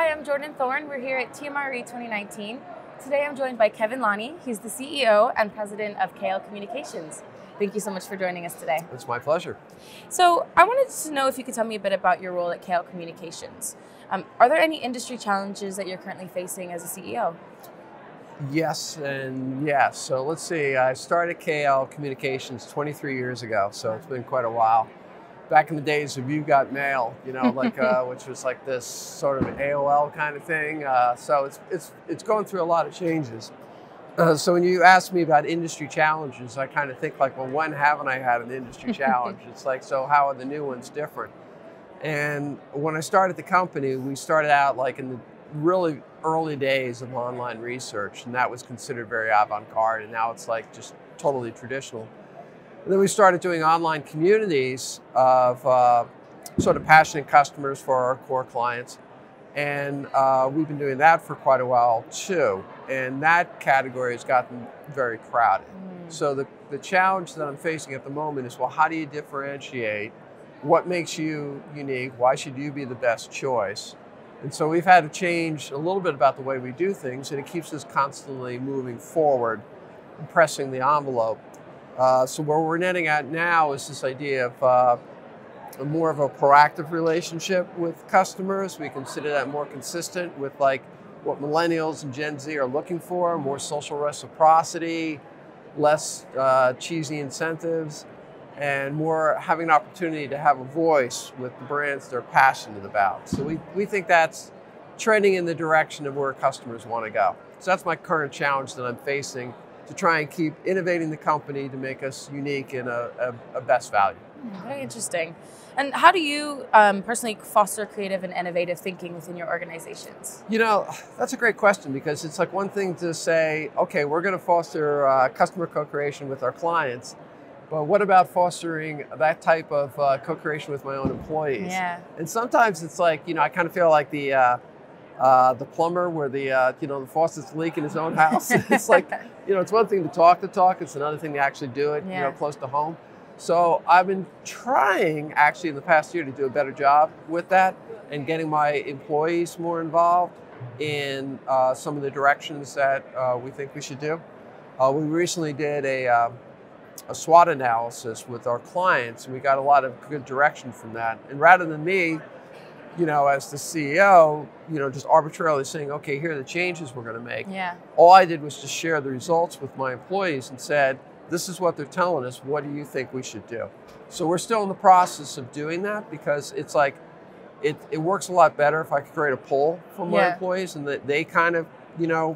Hi, I'm Jordan Thorne. We're here at TMRE 2019. Today I'm joined by Kevin Lonnie. He's the CEO and President of KL Communications. Thank you so much for joining us today. It's my pleasure. So I wanted to know if you could tell me a bit about your role at KL Communications. Are there any industry challenges that you're currently facing as a CEO? Yes and yes. So let's see, I started KL Communications 23 years ago, so it's been quite a while. Back in the days of You Got Mail, which was like this sort of AOL kind of thing. So it's going through a lot of changes. So when you ask me about industry challenges, I kind of think like, well, when haven't I had an industry challenge? It's like, so how are the new ones different? And when I started the company, we started out like in the really early days of online research, and that was considered very avant-garde, and now it's like just totally traditional. And then we started doing online communities of sort of passionate customers for our core clients. And we've been doing that for quite a while too. And that category has gotten very crowded. So the challenge that I'm facing at the moment is, well, how do you differentiate? What makes you unique? Why should you be the best choice? And so we've had to change a little bit about the way we do things, and it keeps us constantly moving forward and pressing the envelope. So where we're netting at now is this idea of more of a proactive relationship with customers. We consider that more consistent with like what millennials and Gen Z are looking for, more social reciprocity, less cheesy incentives, and more having an opportunity to have a voice with the brands they're passionate about. So we think that's trending in the direction of where customers want to go. So that's my current challenge that I'm facing, to try and keep innovating the company to make us unique and a best value. Very interesting. And how do you personally foster creative and innovative thinking within your organizations? You know, that's a great question, because it's like one thing to say, okay, we're going to foster customer co-creation with our clients, but what about fostering that type of co-creation with my own employees? Yeah. And sometimes it's like, I kind of feel like the plumber where the faucet's leak in his own house. It's like, it's one thing to talk, it's another thing to actually do it, close to home. So I've been trying actually in the past year to do a better job with that and getting my employees more involved in some of the directions that we think we should do. We recently did a SWOT analysis with our clients, and we got a lot of good direction from that. And rather than me, as the CEO, just arbitrarily saying, okay, here are the changes we're going to make. Yeah. All I did was just share the results with my employees and said, this is what they're telling us. What do you think we should do? So we're still in the process of doing that, because it's like, it works a lot better if I could create a poll from my employees, and that they kind of,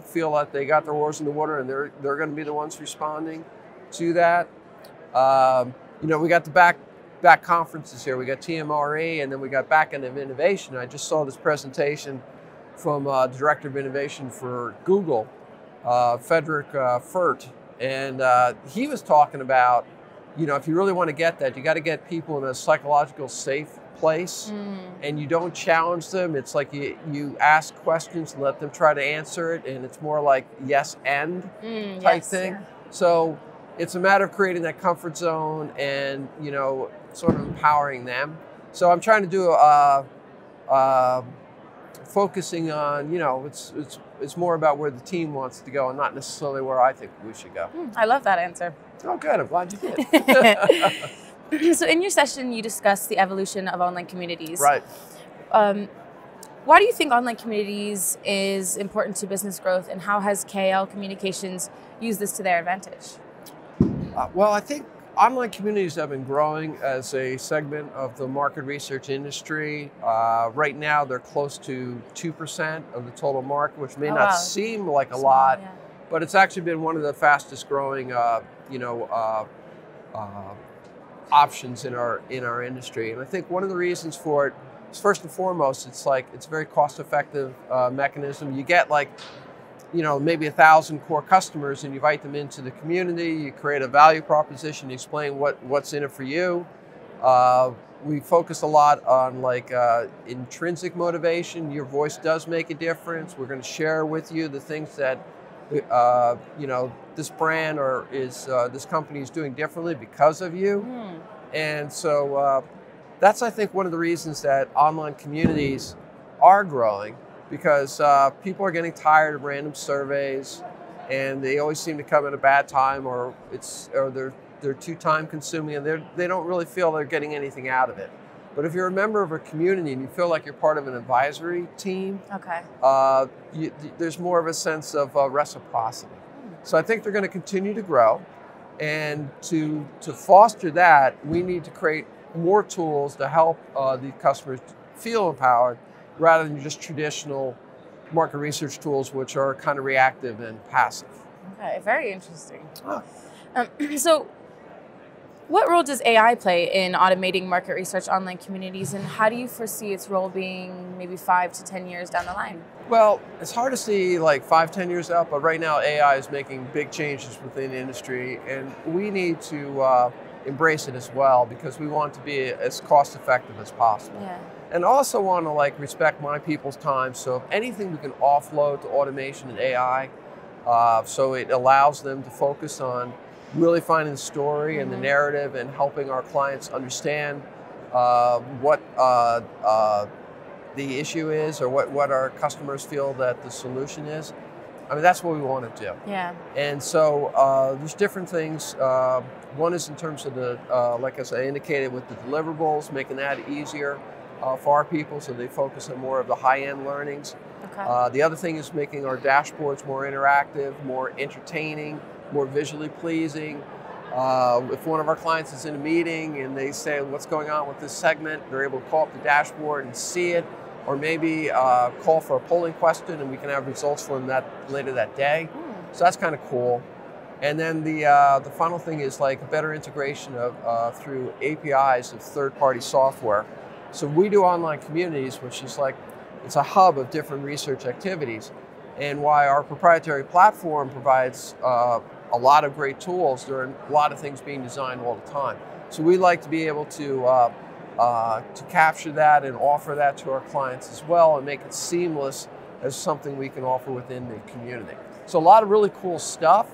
feel like they got their oars in the water, and they're going to be the ones responding to that. We got the back conferences here. We got TMRE, and then we got Back End of Innovation. I just saw this presentation from the Director of Innovation for Google, Frederick Furt, and he was talking about, if you really want to get that, you got to get people in a psychological safe place, and you don't challenge them. It's like you ask questions and let them try to answer it, and it's more like yes and type thing. Yeah. So it's a matter of creating that comfort zone and, sort of empowering them. So I'm trying to do focusing on, it's more about where the team wants to go and not necessarily where I think we should go. I love that answer. Oh, good. I'm glad you did. So in your session, you discussed the evolution of online communities. Right. Why do you think online communities is important to business growth, and how has KL Communications used this to their advantage? Well, I think online communities have been growing as a segment of the market research industry. Right now, they're close to 2% of the total market, which may not seem like a lot, but it's actually been one of the fastest growing, options in our industry. And I think one of the reasons for it is, first and foremost, it's a very cost-effective mechanism. You get maybe 1,000 core customers, and you invite them into the community, you create a value proposition, you explain what's in it for you. We focus a lot on intrinsic motivation. Your voice does make a difference. We're going to share with you the things that this brand or this company is doing differently because of you. And so that's, I think, one of the reasons that online communities are growing. because people are getting tired of random surveys, and they always seem to come at a bad time, or they're too time consuming, and they don't really feel they're getting anything out of it. But if you're a member of a community and you feel like you're part of an advisory team, Okay. there's more of a sense of reciprocity. So I think they're going to continue to grow, and to foster that, we need to create more tools to help the customers feel empowered, rather than just traditional market research tools, which are kind of reactive and passive. Okay, very interesting. Oh. So what role does AI play in automating market research online communities, and how do you foresee its role being maybe 5 to 10 years down the line? Well, it's hard to see like 5, 10 years out, but right now AI is making big changes within the industry, and we need to embrace it as well, because we want to be as cost effective as possible. Yeah. And also want to like respect my people's time. So if anything we can offload to automation and AI, so it allows them to focus on really finding the story and the narrative, and helping our clients understand what the issue is, or what our customers feel that the solution is. I mean, that's what we want to do. Yeah. And so there's different things. One is in terms of the, like as I indicated, with the deliverables, making that easier for our people, so they focus on more of the high-end learnings. Okay. The other thing is making our dashboards more interactive, more entertaining, more visually pleasing. If one of our clients is in a meeting and they say, what's going on with this segment, they're able to call up the dashboard and see it, or maybe call for a polling question, and we can have results for them later that day. So that's kind of cool. And then the final thing is like a better integration of through APIs of third-party software. So we do online communities, which is like, it's a hub of different research activities. And why our proprietary platform provides a lot of great tools, there are a lot of things being designed all the time. So we like to be able to capture that and offer that to our clients as well, and make it seamless as something we can offer within the community. So a lot of really cool stuff,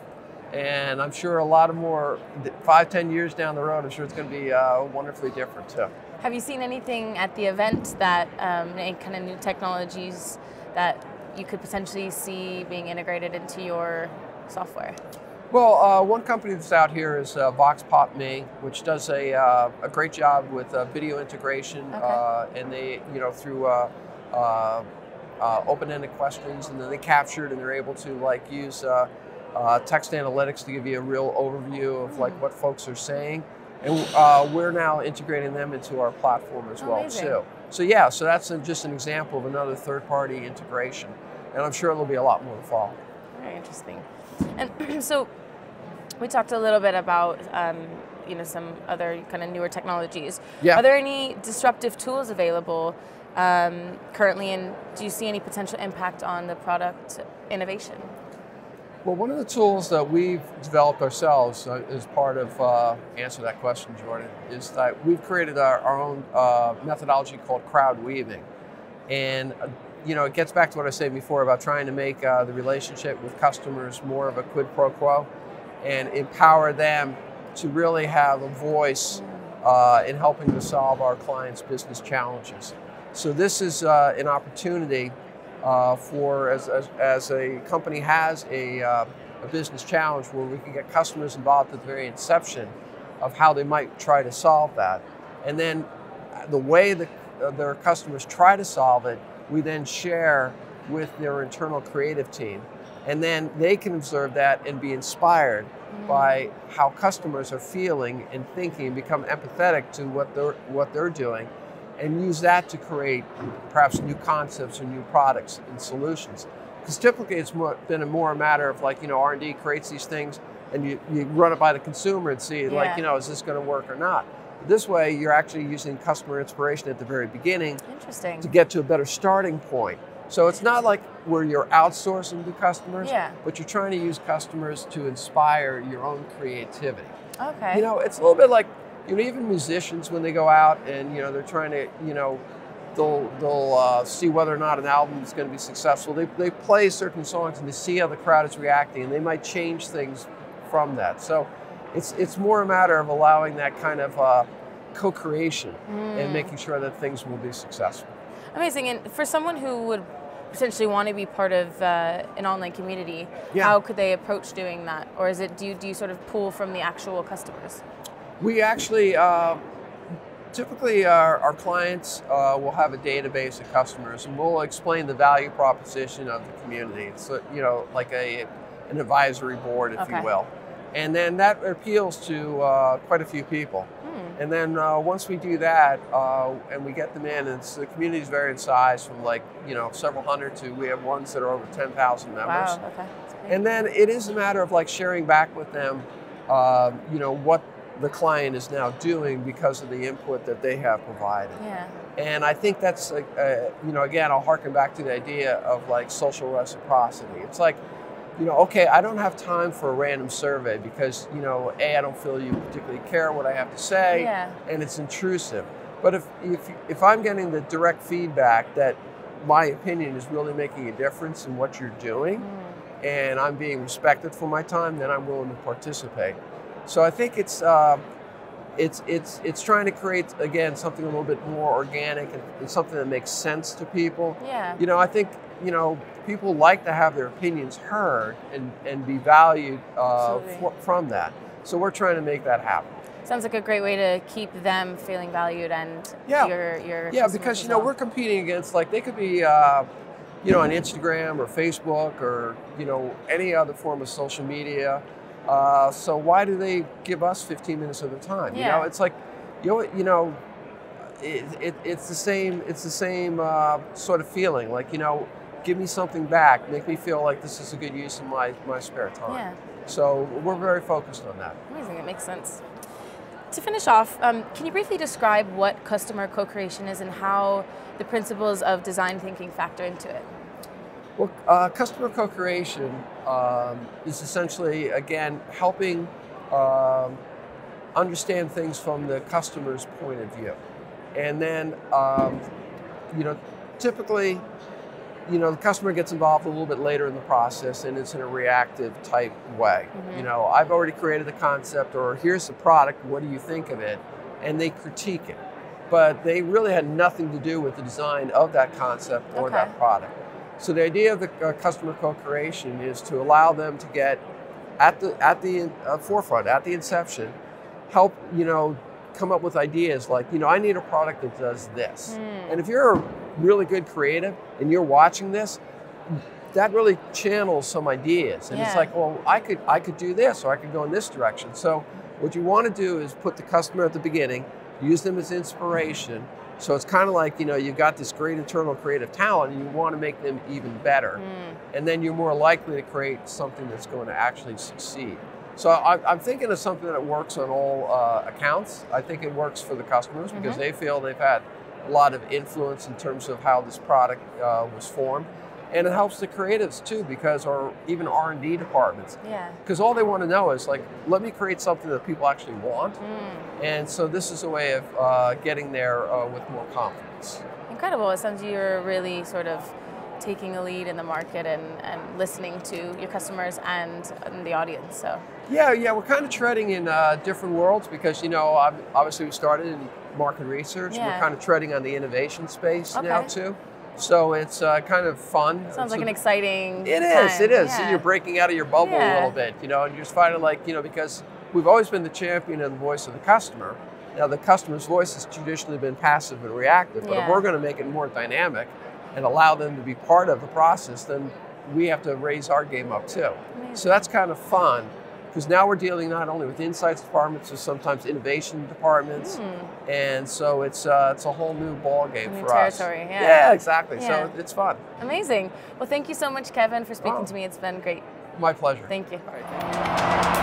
and I'm sure a lot of more 5, 10 years down the road, I'm sure it's going to be wonderfully different too. Have you seen anything at the event that any kind of new technologies that you could potentially see being integrated into your software? Well, one company that's out here is VoxPopMe, which does a great job with video integration, and they, through open-ended questions, and then they capture it, and they're able to like use text analytics to give you a real overview of like what folks are saying, and we're now integrating them into our platform as well too. So yeah, so that's just an example of another third-party integration, and I'm sure there'll be a lot more to follow. Very interesting. And so we talked a little bit about some other kind of newer technologies. Yeah. Are there any disruptive tools available currently, and do you see any potential impact on the product innovation? Well, one of the tools that we've developed ourselves as part of answer that question, Jordan, is that we've created our own methodology called crowd weaving. And it gets back to what I said before about trying to make the relationship with customers more of a quid pro quo, and empower them to really have a voice in helping to solve our clients' business challenges. So this is an opportunity for, as a company has a business challenge, where we can get customers involved at the very inception of how they might try to solve that. And then the way that their customers try to solve it, we then share with their internal creative team. And then they can observe that and be inspired by how customers are feeling and thinking, and become empathetic to what they're doing, and use that to create perhaps new concepts or new products and solutions. Because typically it's been more a matter of like, R&D creates these things, and you run it by the consumer and see like, is this going to work or not? This way, you're actually using customer inspiration at the very beginning to get to a better starting point. So it's not like where you're outsourcing to customers, but you're trying to use customers to inspire your own creativity. Okay. It's a little bit like, even musicians, when they go out and, they're trying to, they'll see whether or not an album is going to be successful. They play certain songs and they see how the crowd is reacting, and they might change things from that. So it's more a matter of allowing that kind of co-creation and making sure that things will be successful. Amazing. And for someone who would potentially want to be part of an online community, how could they approach doing that? Or is it, do you sort of pull from the actual customers? We actually, typically our clients will have a database of customers, and we'll explain the value proposition of the community. It's, you know, like an advisory board, if you will. And then that appeals to quite a few people. And then once we do that, and we get them in, the community is varying in size from, like, you know, several hundred to, we have ones that are over 10,000 members. Wow, okay. And then it is a matter of, like, sharing back with them, you know, what the client is now doing because of the input that they have provided. Yeah. And I think that's, you know, again, I'll harken back to the idea of, like, social reciprocity. It's like, you know, okay, I don't have time for a random survey because, you know, A, I don't feel you particularly care what I have to say, and it's intrusive. But if I'm getting the direct feedback that my opinion is really making a difference in what you're doing, and I'm being respected for my time, then I'm willing to participate. So I think it's trying to create, again, something a little bit more organic and something that makes sense to people. Yeah. You know, I think, you know, people like to have their opinions heard and be valued from that. So we're trying to make that happen. Sounds like a great way to keep them feeling valued and your because, you know, we're competing against, like, they could be, you know, on Instagram or Facebook or, you know, any other form of social media. So why do they give us 15 minutes of their time? You know, it's like, you know, it's the same sort of feeling. Like, you know, give me something back, make me feel like this is a good use of my spare time. Yeah. So we're very focused on that. Amazing, it makes sense. To finish off, can you briefly describe what customer co-creation is and how the principles of design thinking factor into it? Well, customer co-creation is essentially, again, helping understand things from the customer's point of view. And then, you know, typically, you know, the customer gets involved a little bit later in the process, and it's in a reactive type way. You know, I've already created the concept, or here's the product, what do you think of it? And they critique it. But they really had nothing to do with the design of that concept or that product. So the idea of the customer co-creation is to allow them to get at the forefront, at the inception, help, you know, come up with ideas like, you know, I need a product that does this. And if you're a really good creative and you're watching this, that really channels some ideas. And it's like, well, I could do this, or I could go in this direction. So what you want to do is put the customer at the beginning, use them as inspiration. So it's kind of like, you know, you've got this great internal creative talent and you want to make them even better. And then you're more likely to create something that's going to actually succeed. So I'm thinking of something that works on all accounts. I think it works for the customers because they feel they've had a lot of influence in terms of how this product was formed. And it helps the creatives too, because, or even R&D departments. Because all they want to know is, like, let me create something that people actually want. And so this is a way of getting there with more confidence. Incredible. It sounds you're really sort of taking a lead in the market and listening to your customers and the audience. So yeah, we're kind of treading in different worlds because, you know, obviously we started in market research. We're kind of treading on the innovation space now too. So it's kind of fun. Sounds like an exciting time. It is. So you're breaking out of your bubble a little bit, you know, and you're just finding, like, you know, because we've always been the champion and the voice of the customer. Now the customer's voice has traditionally been passive and reactive, but if we're going to make it more dynamic and allow them to be part of the process, then we have to raise our game up too. So that's kind of fun, because now we're dealing not only with insights departments, but sometimes innovation departments, and so it's a whole new ball game for us. Territory, yeah, exactly. So it's fun. Amazing. Well, thank you so much, Kevin, for speaking to me. It's been great. My pleasure. Thank you. All right.